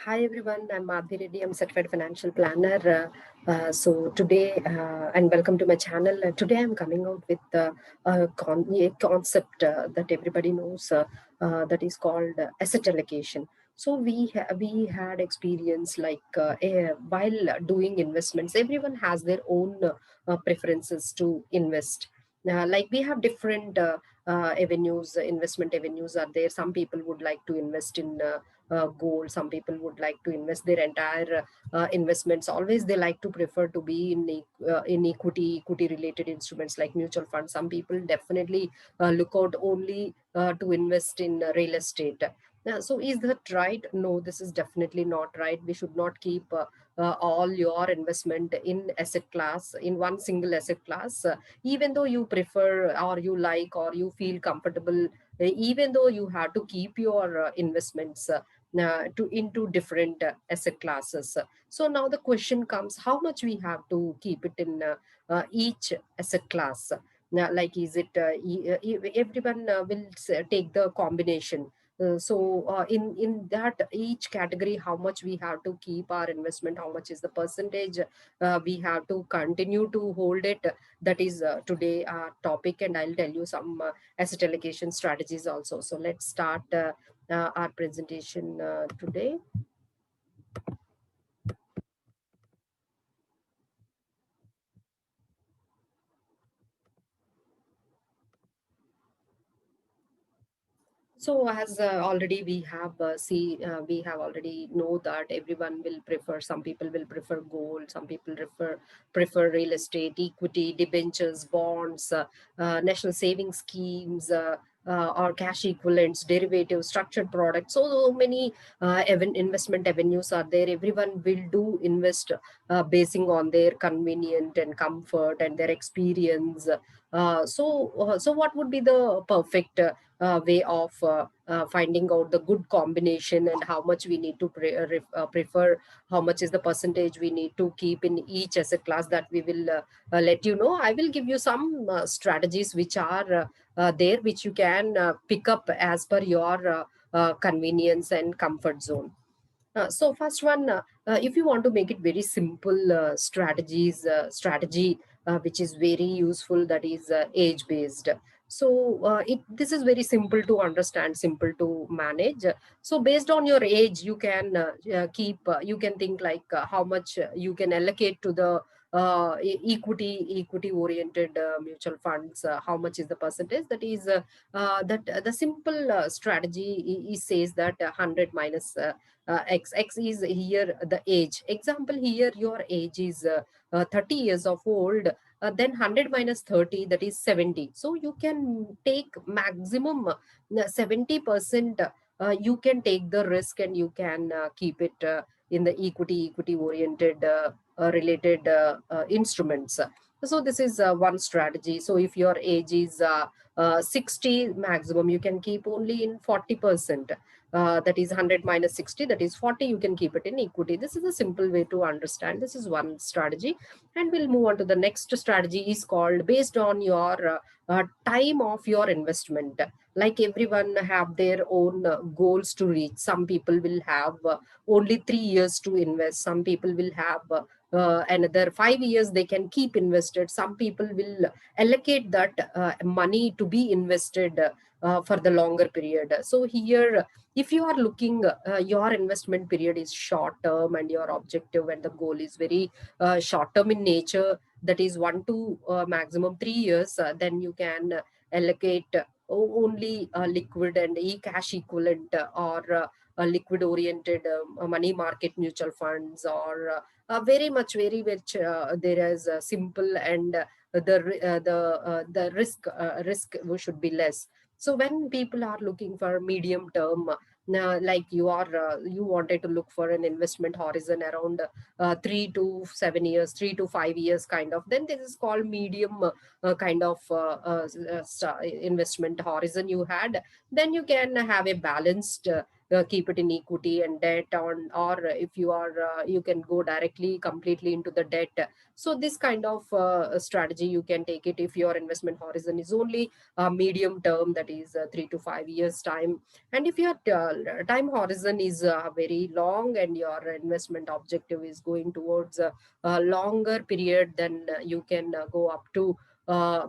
Hi everyone, I'm Madhvi Reddy. I'm certified financial planner. So today, and welcome to my channel. Today I'm coming out with a concept that everybody knows that is called asset allocation. So we had experience while doing investments, everyone has their own preferences to invest. Like we have different avenues, investment avenues are there. Some people would like to invest in gold. Some people would like to invest their entire investments. Always they like to prefer to be in equity related instruments like mutual funds. Some people definitely look out only to invest in real estate. So is that right? No, this is definitely not right. We should not keep all your investment in asset class, in one single asset class. Even though you prefer or you like or you feel comfortable, even though you have to keep your investments to into different asset classes. So now the question comes: how much we have to keep it in each asset class? Now, like, is it everyone will take the combination? In that each category, how much we have to keep our investment? How much is the percentage we have to continue to hold it? That is today our topic, and I'll tell you some asset allocation strategies also. So let's start our presentation today. So as already we have already know that everyone will prefer. Some people will prefer gold. Some people prefer real estate, equity, debentures, bonds, national savings schemes. Or cash equivalents, derivatives, structured products. So many investment avenues are there. Everyone will do invest basing on their convenient and comfort and their experience. So what would be the perfect way of finding out the good combination and how much we need to prefer, how much is the percentage we need to keep in each asset class? That we will let you know. I will give you some strategies which are there, which you can pick up as per your convenience and comfort zone. So first one, if you want to make it very simple, strategy which is very useful, that is age based. So it this is very simple to understand, simple to manage. So based on your age, you can you can think like how much you can allocate to the equity oriented mutual funds. How much is the percentage? That is that the simple strategy says that 100 minus x is here the age. Example, here your age is 30 years of old. Then 100 minus 30, that is 70. So you can take maximum 70%. You can take the risk and you can keep it in the equity oriented related instruments. So this is one strategy. So if your age is 60 maximum, you can keep only in 40%. That is 100 minus 60, that is 40. You can keep it in equity. This is a simple way to understand. This is one strategy, and we'll move on to the next strategy, is called based on your time of your investment. Like everyone have their own goals to reach. Some people will have only 3 years to invest. Some people will have another 5 years they can keep invested. Some people will allocate that money to be invested for the longer period. So here, if you are looking, your investment period is short term and your objective and the goal is very short term in nature, that is 1 to maximum 3 years, then you can allocate only liquid and e-cash equivalent, or liquid oriented money market mutual funds, or very much very much there is simple, and the risk should be less. So when people are looking for medium term, like you wanted to look for an investment horizon around 3 to 7 years, 3 to 5 years kind of, then this is called medium kind of investment horizon you had. Then you can have a balanced keep it in equity and debt on, or if you are you can go directly completely into the debt. So this kind of strategy you can take it if your investment horizon is only medium term, that is 3 to 5 years time. And if your time horizon is very long and your investment objective is going towards a longer period, then you can go up to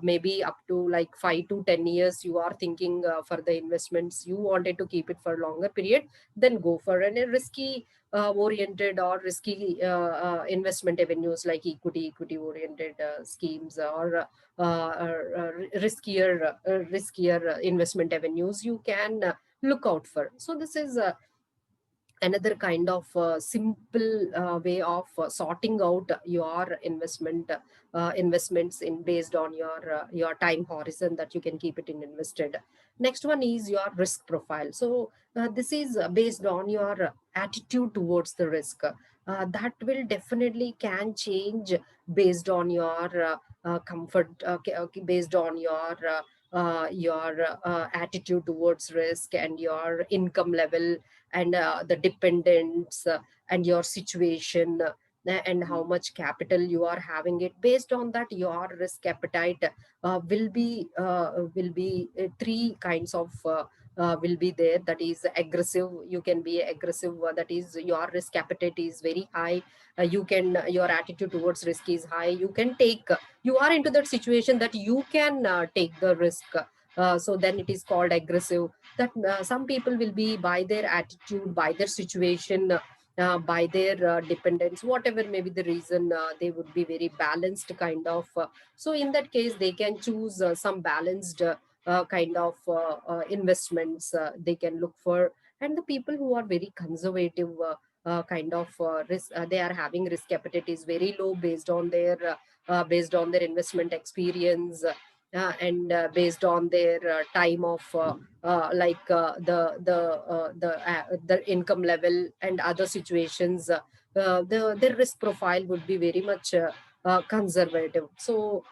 maybe up to like 5 to 10 years you are thinking for the investments, you wanted to keep it for longer period, then go for a risky oriented or risky investment avenues like equity oriented schemes, or riskier investment avenues you can look out for. So this is another kind of simple way of sorting out your investments in based on your time horizon, that you can keep it in invested. Next one is your risk profile. So this is based on your attitude towards the risk. That will definitely can change based on your comfort, based on your attitude towards risk and your income level, and the dependents, and your situation, and how much capital you are having it. Based on that, your risk appetite will be three kinds of will be there. That is aggressive, you can be aggressive, that is your risk appetite is very high. You can your attitude towards risk is high, you can take, you are into that situation that you can take the risk. So then it is called aggressive. That some people will be by their attitude, by their situation, by their dependence, whatever may be the reason, they would be very balanced kind of. So in that case, they can choose some balanced kind of investments they can look for. And the people who are very conservative kind of risk, they are having risk appetite is very low based on their investment experience, and based on their time of the income level and other situations, the risk profile would be very much conservative. So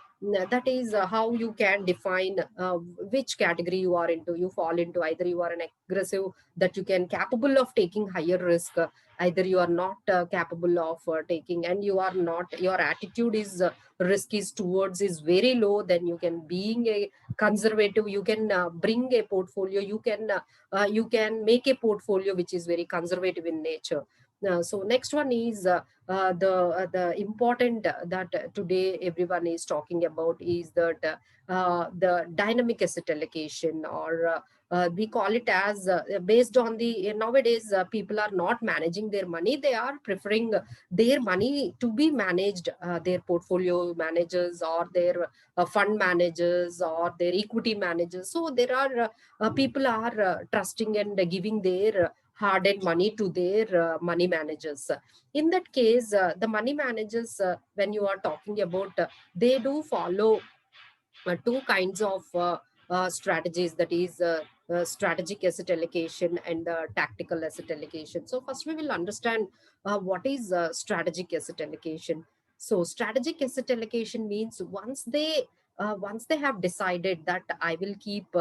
that is how you can define which category you are into. You fall into either you are an aggressive, that you can capable of taking higher risk, either you are not capable of taking, and you are not, your attitude is risk is towards is very low, then you can being a conservative, you can bring a portfolio, you can make a portfolio which is very conservative in nature. So next one is the important that today everyone is talking about is that the dynamic asset allocation, or we call it as based on the nowadays people are not managing their money, they are preferring their money to be managed, their portfolio managers or their fund managers or their equity managers. So there are people are trusting and giving their hard-earned money to their money managers. In that case, the money managers, when you are talking about, they do follow two kinds of strategies, that is strategic asset allocation and tactical asset allocation. So first we will understand what is strategic asset allocation. So strategic asset allocation means once they have decided that I will keep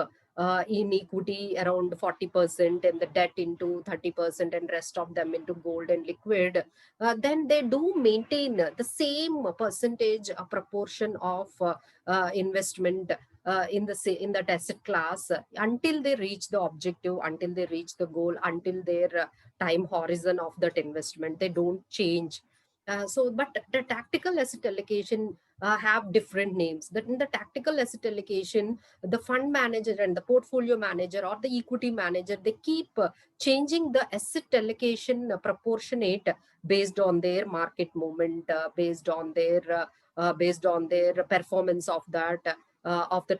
in equity around 40% and the debt into 30% and rest of them into gold and liquid, then they do maintain the same percentage, a proportion of investment in that asset class until they reach the objective, until they reach the goal, until their time horizon of that investment. They don't change. But the tactical asset allocation have different names. That in the tactical asset allocation, the fund manager and the portfolio manager or the equity manager, they keep changing the asset allocation proportionate based on their market movement, based on their performance of that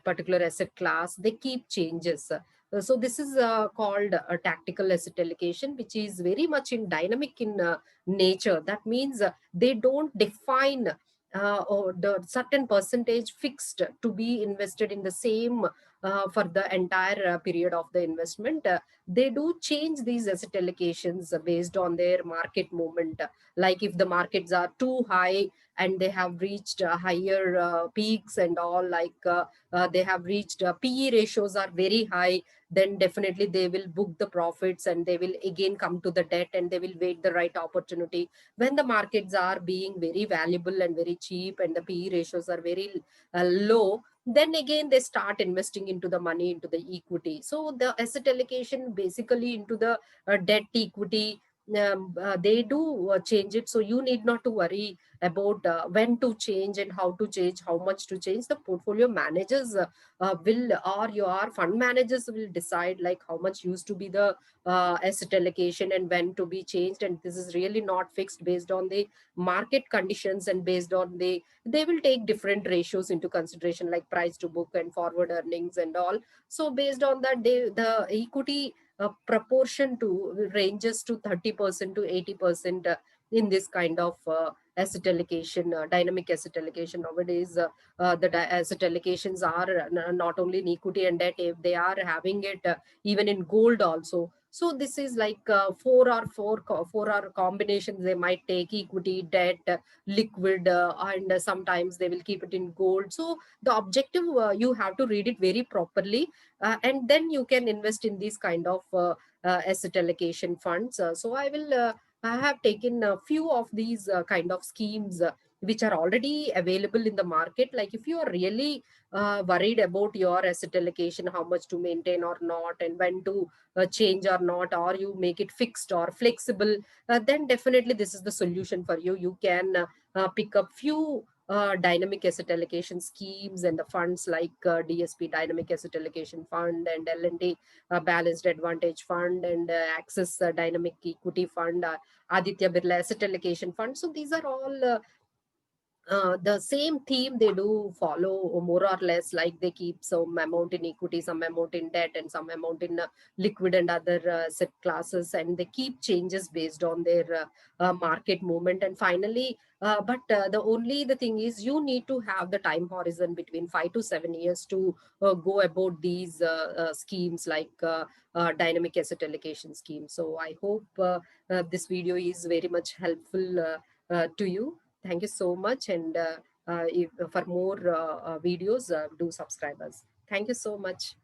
particular asset class. They keep changes. So this is called a tactical asset allocation, which is very much in dynamic in nature. That means they don't define or the certain percentage fixed to be invested in the same for the entire period of the investment. They do change these asset allocations based on their market movement. Like if the markets are too high and they have reached higher peaks and all, like they have reached PE ratios are very high, then definitely they will book the profits and they will again come to the debt and they will wait the right opportunity. When the markets are being very valuable and very cheap and the PE ratios are very low, then again they start investing into the money into the equity. So the asset allocation basically into the debt equity, they do change it. So you need not to worry about when to change and how to change, how much to change. The portfolio managers will, or your fund managers will decide like how much used to be the asset allocation and when to be changed. And this is really not fixed based on the market conditions, and based on they will take different ratios into consideration like price to book and forward earnings and all. So based on that, the equity proportion to ranges to 30% to 80% in this kind of asset allocation, dynamic asset allocation nowadays. Asset allocations are not only in equity and debt, if they are having it even in gold also. So this is like four or combinations. They might take equity, debt, liquid, and sometimes they will keep it in gold. So the objective, you have to read it very properly, and then you can invest in these kind of asset allocation funds. So I have taken a few of these kind of schemes which are already available in the market. Like if you are really worried about your asset allocation, how much to maintain or not, and when to change or not, or you make it fixed or flexible, then definitely this is the solution for you. You can pick up few dynamic asset allocation schemes and the funds like DSP Dynamic Asset Allocation Fund, and L&D Balanced Advantage Fund, and Access Dynamic Equity Fund, Aditya Birla Asset Allocation Fund. So these are all the same theme. They do follow more or less, like they keep some amount in equity, some amount in debt, and some amount in liquid and other asset classes, and they keep changes based on their market movement. And finally, the thing is, you need to have the time horizon between 5 to 7 years to go about these schemes like dynamic asset allocation schemes. So I hope this video is very much helpful to you. Thank you so much. And if, for more videos, do subscribe us. Thank you so much.